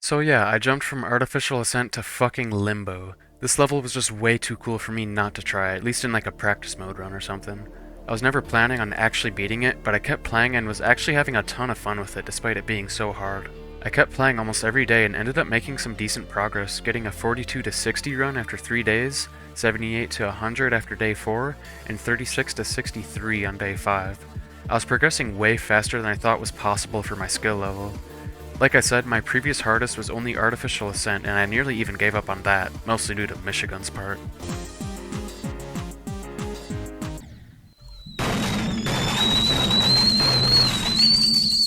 So yeah, I jumped from Artificial Ascent to fucking Limbo. This level was just way too cool for me not to try, at least in like a practice mode run or something. I was never planning on actually beating it, but I kept playing and was actually having a ton of fun with it despite it being so hard. I kept playing almost every day and ended up making some decent progress, getting a 42 to 60 run after 3 days, 78 to 100 after day 4, and 36 to 63 on day 5. I was progressing way faster than I thought was possible for my skill level. Like I said, my previous hardest was only Artificial Ascent, and I nearly even gave up on that, mostly due to Michigan's part.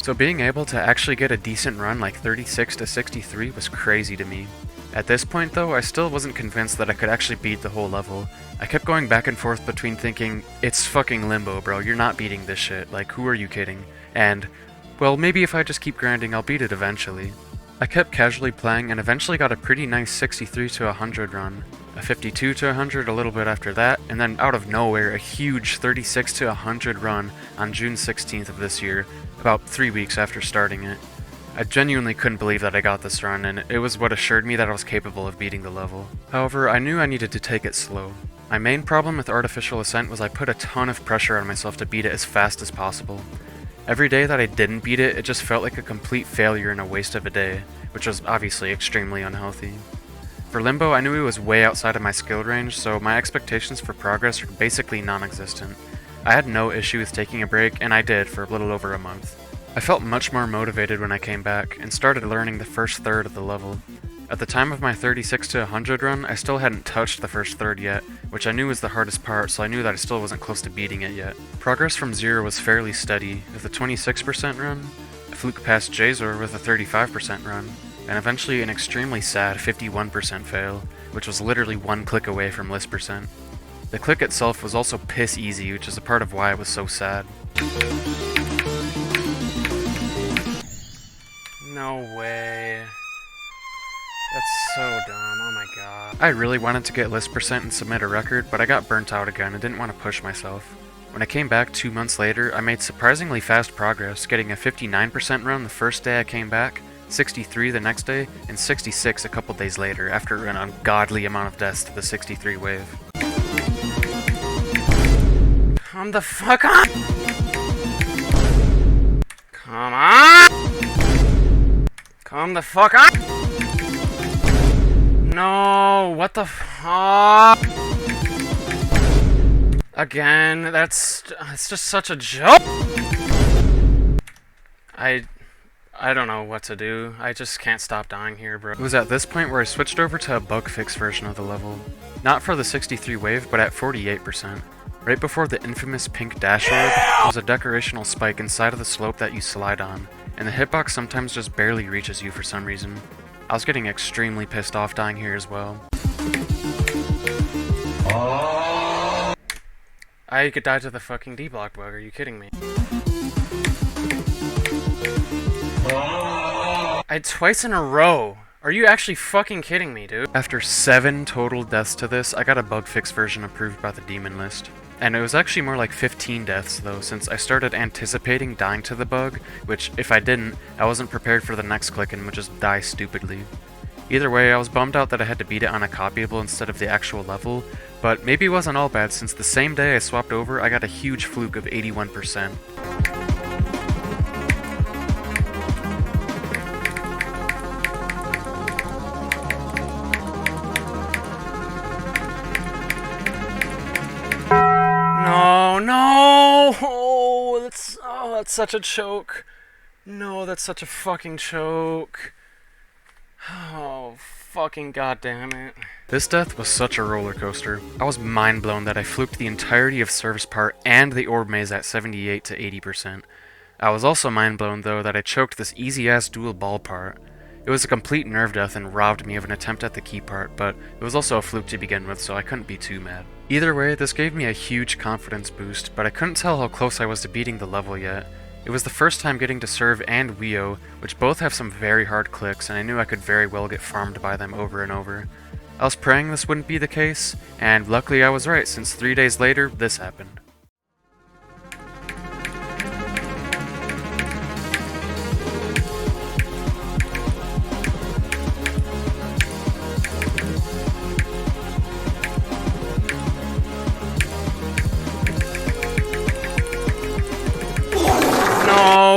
So being able to actually get a decent run like 36 to 63 was crazy to me. At this point though, I still wasn't convinced that I could actually beat the whole level. I kept going back and forth between thinking, it's fucking Limbo bro, you're not beating this shit, like who are you kidding? And, well maybe if I just keep grinding I'll beat it eventually. I kept casually playing and eventually got a pretty nice 63 to 100 run, a 52 to 100 a little bit after that, and then out of nowhere a huge 36 to 100 run on June 16th of this year, about 3 weeks after starting it. I genuinely couldn't believe that I got this run, and it was what assured me that I was capable of beating the level. However, I knew I needed to take it slow. My main problem with Artificial Ascent was I put a ton of pressure on myself to beat it as fast as possible. Every day that I didn't beat it, it just felt like a complete failure and a waste of a day, which was obviously extremely unhealthy. For Limbo, I knew it was way outside of my skill range, so my expectations for progress were basically non-existent. I had no issue with taking a break, and I did for a little over a month. I felt much more motivated when I came back, and started learning the first third of the level. At the time of my 36 to 100 run, I still hadn't touched the first third yet, which I knew was the hardest part, so I knew that I still wasn't close to beating it yet. Progress from 0 was fairly steady, with a 26% run, a fluke past Jeyzor with a 35% run, and eventually an extremely sad 51% fail, which was literally one click away from list percent. The click itself was also piss easy, which is a part of why I was so sad. No way. That's so dumb, oh my god. I really wanted to get list percent and submit a record, but I got burnt out again and didn't want to push myself. When I came back 2 months later, I made surprisingly fast progress, getting a 59% run the first day I came back, 63 the next day, and 66 a couple days later after an ungodly amount of deaths to the 63 wave. Come the fuck on! Come on! Come the fuck on! No, what the fuck? Again, it's just such a joke! I don't know what to do. I just can't stop dying here, bro. It was at this point where I switched over to a bug fix version of the level. Not for the 63 wave, but at 48%. Right before the infamous pink dash orb, there was a decorational spike inside of the slope that you slide on, and the hitbox sometimes just barely reaches you for some reason. I was getting extremely pissed off dying here as well. I could die to the fucking D-block bug, are you kidding me? Twice in a row! Are you actually fucking kidding me, dude? After 7 total deaths to this, I got a bug fix version approved by the demon list. And it was actually more like 15 deaths though, since I started anticipating dying to the bug, which if I didn't, I wasn't prepared for the next click and would just die stupidly. Either way, I was bummed out that I had to beat it on a copyable instead of the actual level, but maybe it wasn't all bad since the same day I swapped over, I got a huge fluke of 81%. No! Oh, that's such a choke. No, that's such a fucking choke. Oh, fucking goddamn it. This death was such a roller coaster. I was mind blown that I fluked the entirety of Surv's part and the orb maze at 78 to 80%. I was also mind blown though that I choked this easy ass dual ball part. It was a complete nerve death and robbed me of an attempt at the key part, but it was also a fluke to begin with, so I couldn't be too mad. Either way, this gave me a huge confidence boost, but I couldn't tell how close I was to beating the level yet. It was the first time getting to Surv and Weo, which both have some very hard clicks, and I knew I could very well get farmed by them over and over. I was praying this wouldn't be the case, and luckily I was right, since 3 days later, this happened.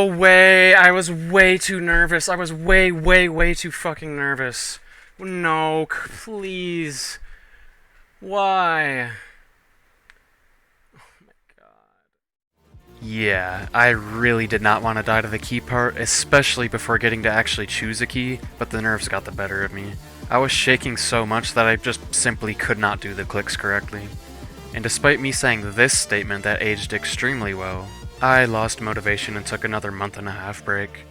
No way! I was way too nervous. I was way too fucking nervous. No, please. Why? Oh my god. Yeah, I really did not want to die to the key part, especially before getting to actually choose a key, but the nerves got the better of me. I was shaking so much that I just simply could not do the clicks correctly. And despite me saying this statement that aged extremely well, I lost motivation and took another month-and-a-half break.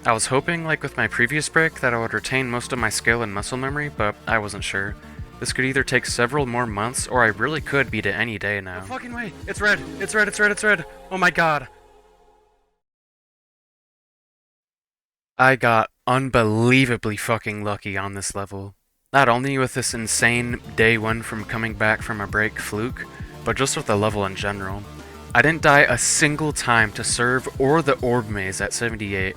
I was hoping, like with my previous break, that I would retain most of my skill and muscle memory, but I wasn't sure. This could either take several more months, or I really could beat it any day now. No fucking way! It's red! It's red! It's red! It's red! Oh my god! I got unbelievably fucking lucky on this level. Not only with this insane day one from coming back from a break fluke, but just with the level in general. I didn't die a single time to Surv or the orb maze at 78.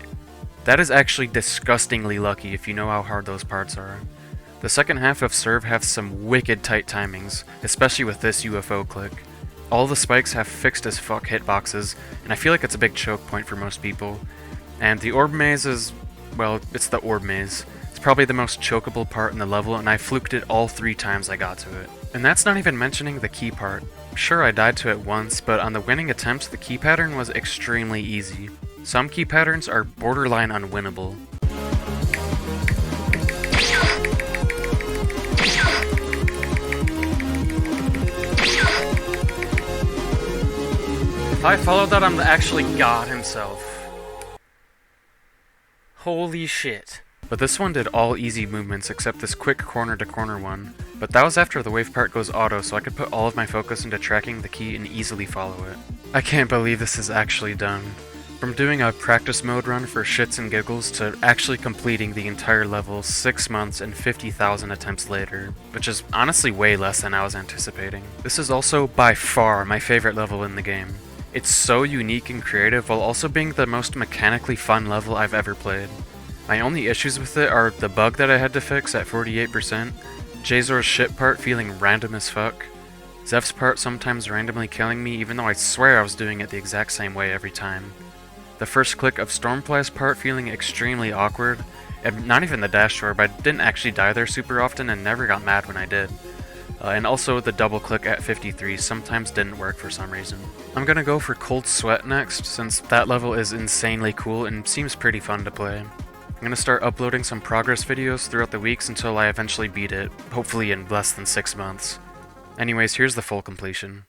That is actually disgustingly lucky if you know how hard those parts are. The second half of Surv have some wicked tight timings, especially with this UFO click. All the spikes have fixed as fuck hitboxes, and I feel like it's a big choke point for most people. And the orb maze is, well, it's the orb maze. It's probably the most chokeable part in the level, and I fluked it all 3 times I got to it. And that's not even mentioning the key part. Sure, I died to it once, but on the winning attempt, the key pattern was extremely easy. Some key patterns are borderline unwinnable. If I followed that, I'm actually God himself. Holy shit. But this one did all easy movements except this quick corner to corner one. But that was after the wave part goes auto, so I could put all of my focus into tracking the key and easily follow it. I can't believe this is actually done. From doing a practice mode run for shits and giggles to actually completing the entire level 6 months and 50,000 attempts later, which is honestly way less than I was anticipating. This is also by far my favorite level in the game. It's so unique and creative while also being the most mechanically fun level I've ever played. My only issues with it are the bug that I had to fix at 48%, Jeyzor's shit part feeling random as fuck, Zeph's part sometimes randomly killing me even though I swear I was doing it the exact same way every time, the first click of Stormfly's part feeling extremely awkward, and not even the dash door, but I didn't actually die there super often and never got mad when I did. And also the double click at 53 sometimes didn't work for some reason. I'm gonna go for Cold Sweat next, since that level is insanely cool and seems pretty fun to play. I'm gonna start uploading some progress videos throughout the weeks until I eventually beat it, hopefully in less than 6 months. Anyways, here's the full completion.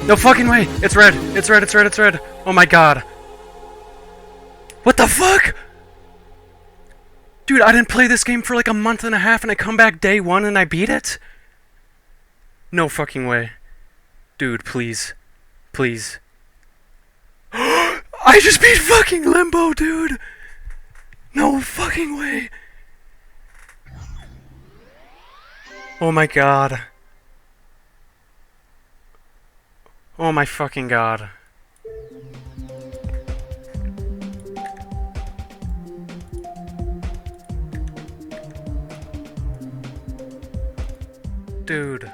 No fucking way! It's red! It's red, it's red, it's red! Oh my god. What the fuck? Dude, I didn't play this game for like a month and a half and I come back day one and I beat it? No fucking way. Dude, please. Please. I just beat fucking Limbo, dude! No fucking way! Oh my god. Oh my fucking god. Dude.